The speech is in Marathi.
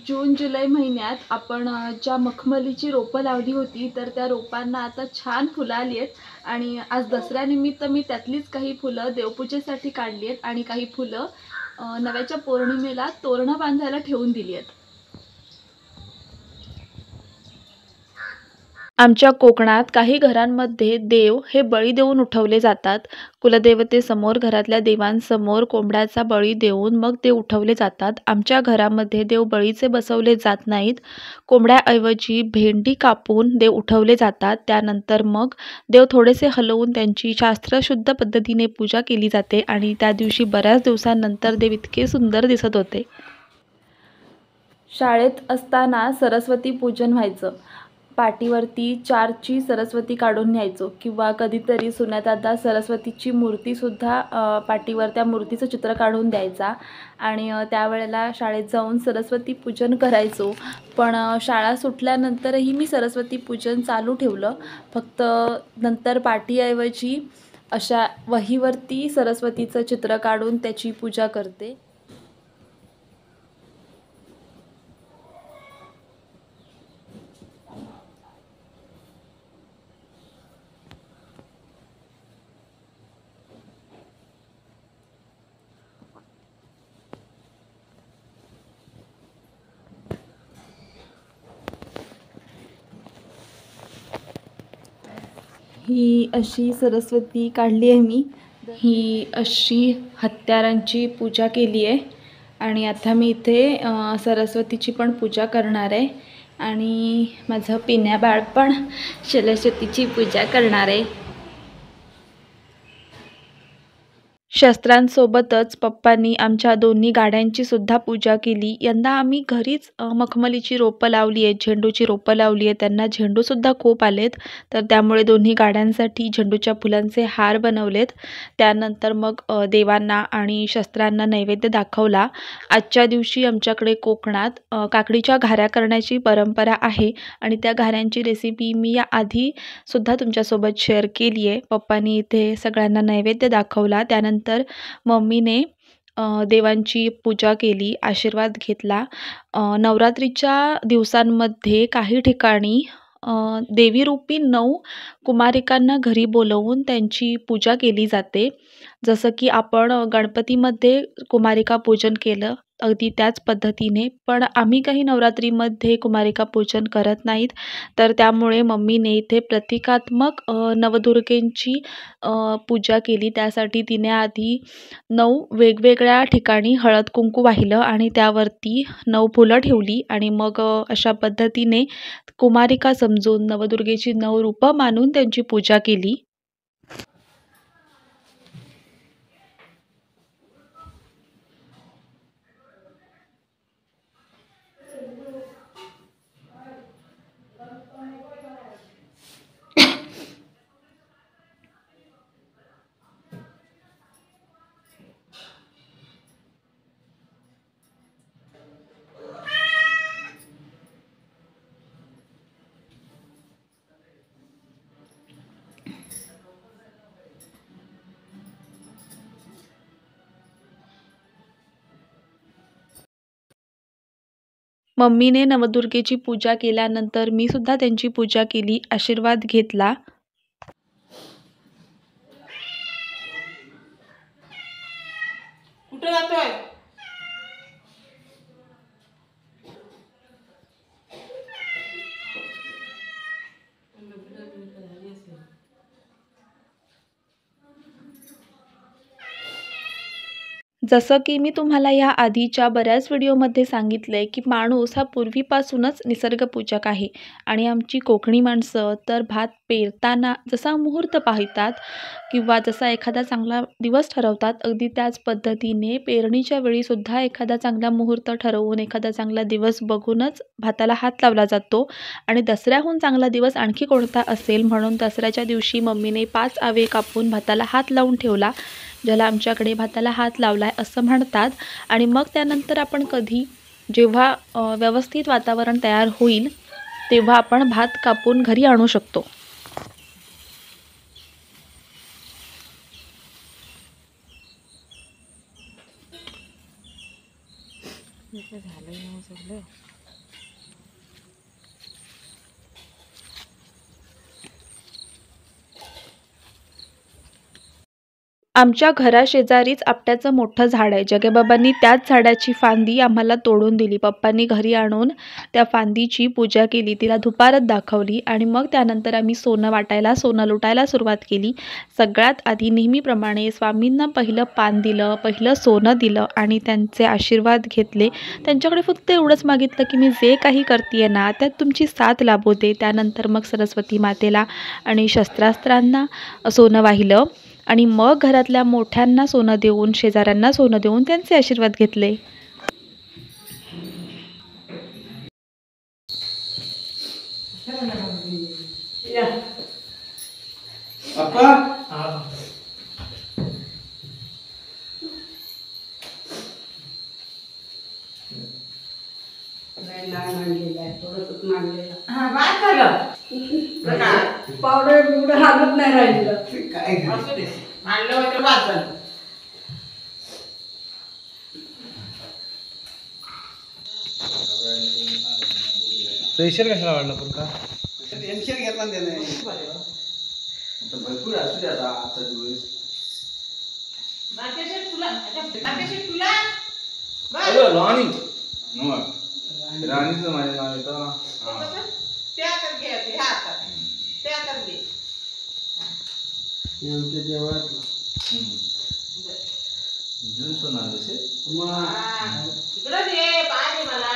जून जुलै महिन्यात आपण ज्या मखमलीची रोपं लावली होती तर त्या रोपांना आता छान फुलं आली आहेत आणि आज दसऱ्यानिमित्त मी त्यातलीच काही फुलं देवपूजेसाठी काढली आहेत आणि काही फुलं नव्याच्या पौर्णिमेला तोरणं बांधायला ठेवून दिली आहेत. आमच्या कोकणात काही घरांमध्ये देव हे बळी देऊन उठवले जातात. कुलदेवतेसमोर घरातल्या देवांसमोर कोंबड्याचा बळी देऊन मग ते उठवले जातात. आमच्या घरामध्ये देव बळीचे बसवले जात नाहीत. कोंबड्याऐवजी भेंडी कापून देव उठवले जातात. त्यानंतर मग देव थोडेसे हलवून त्यांची शास्त्रशुद्ध पद्धतीने पूजा केली जाते आणि त्या दिवशी बऱ्याच दिवसांनंतर देव इतके सुंदर दिसत होते. शाळेत असताना सरस्वती पूजन व्हायचं. पाटीवरती 4ची सरस्वती काढून न्यायचो किंवा कधीतरी सुन्यादादा सरस्वतीची मूर्तीसुद्धा पाटीवर त्या मूर्तीचं चित्र काढून द्यायचा आणि त्यावेळेला शाळेत जाऊन सरस्वती पूजन करायचो. पण शाळा सुटल्यानंतरही मी सरस्वती पूजन चालू ठेवलं. फक्त नंतर पाटीऐवजी अशा वहीवरती सरस्वतीचं चित्र काढून त्याची पूजा करते. ही अशी सरस्वती काढली आहे मी. ही अशी हत्यारांची पूजा केली आहे आणि आता मी इथे सरस्वतीची पण पूजा करणार आहे आणि माझं पिन्या बाळ पण सरस्वतीची पूजा करणार आहे. शस्त्रांसोबतच पप्पांनी आमच्या दोन्ही गाड्यांची सुद्धा पूजा केली. यंदा आम्ही घरीच मखमलीची रोपं लावली आहेत, झेंडूची रोपं लावली आहेत. त्यांना झेंडूसुद्धा खूप आलेत, तर त्यामुळे दोन्ही गाड्यांसाठी झेंडूच्या फुलांचे हार बनवलेत. त्यानंतर मग देवांना आणि शस्त्रांना नैवेद्य दाखवला. आजच्या दिवशी आमच्याकडे कोकणात काकडीच्या घाऱ्या करण्याची परंपरा आहे आणि त्या घाऱ्यांची रेसिपी मी याआधीसुद्धा तुमच्यासोबत शेअर केली आहे. पप्पांनी इथे सगळ्यांना नैवेद्य दाखवला. त्यानंतर मम्मीने देवांची पूजा केली, आशीर्वाद घेतला. नवरात्रीच्या दिवसांमध्ये काही ठिकाणी देवीरूपी 9 कुमारिकांना घरी बोलवून त्यांची पूजा केली जाते. जसं की आपण गणपतीमध्ये कुमारिका पूजन केलं अगदी त्याच पद्धतीने. पण आम्ही काही नवरात्रीमध्ये कुमारिका पूजन करत नाहीत, तर त्यामुळे मम्मीने इथे प्रतिकात्मक नवदुर्गेंची पूजा केली. त्यासाठी तिने आधी 9 वेगवेगळ्या ठिकाणी हळद कुंकू वाहिलं आणि त्यावरती 9 फुलं ठेवली आणि मग अशा पद्धतीने कुमारिका समजून नवदुर्गेची 9 रूपं मानून त्यांची पूजा केली. मम्मीने नवदुर्गेची पूजा केल्यानंतर मी सुद्धा त्यांची पूजा केली, आशीर्वाद घेतला. कुठे जातोय? जसं की मी तुम्हाला या आधीच्या बऱ्याच व्हिडिओमध्ये सांगितलं आहे की माणूस हा पूर्वीपासूनच निसर्गपूजक आहे आणि आमची कोकणी माणसं तर भात पेरताना जसा मुहूर्त पाहतात किंवा जसा एखादा चांगला दिवस ठरवतात, अगदी त्याच पद्धतीने पेरणीच्या वेळीसुद्धा एखादा चांगला मुहूर्त ठरवून एखादा चांगला दिवस बघूनच भाताला हात लावला जातो. आणि दसऱ्याहून चांगला दिवस आणखी कोणता असेल म्हणून दसऱ्याच्या दिवशी मम्मीने 5 आवे कापून भाताला हात लावून ठेवला, ज्याला आमच्याकडे भाताला हात लावलाय असं म्हणतात. आणि मग त्यानंतर आपण जेव्हा व्यवस्थित वातावरण तयार होईल तेव्हा आपण भात कापून घरी आणू शकतो. सगळं. आमच्या घराशेजारीच आपट्याचं मोठं झाड आहे. जगेबाबांनी त्याच झाडाची फांदी आम्हाला तोडून दिली. पप्पांनी घरी आणून त्या फांदीची पूजा केली, तिला धुपारत दाखवली आणि मग त्यानंतर आम्ही सोनं लुटायला सुरुवात केली. सगळ्यात आधी नेहमीप्रमाणे स्वामींना पहिलं पान दिलं, पहिलं सोनं दिलं आणि त्यांचे आशीर्वाद घेतले. त्यांच्याकडे फक्त एवढंच मागितलं की मी जे काही करते ना त्यात तुमची साथ लाभू दे. त्यानंतर मग सरस्वती मातेला आणि शस्त्रास्त्रांना सोनं वाहिलं आणि मग घरातल्या मोठ्यांना सोनं देऊन, शेजाऱ्यांना सोनं देऊन त्यांचे आशीर्वाद घेतले. पावडर बिवडर हालत नाही राहिलं. आणलं होतं वाचन. प्रेशर कशाला वाढला पण का टेन्शन घेतला त्याने भरपूर असू द्या आजचा दिवस. राणीचं माझं नाव येतं आमच्या देवळात जून सोना इकडं दे पाणी मला.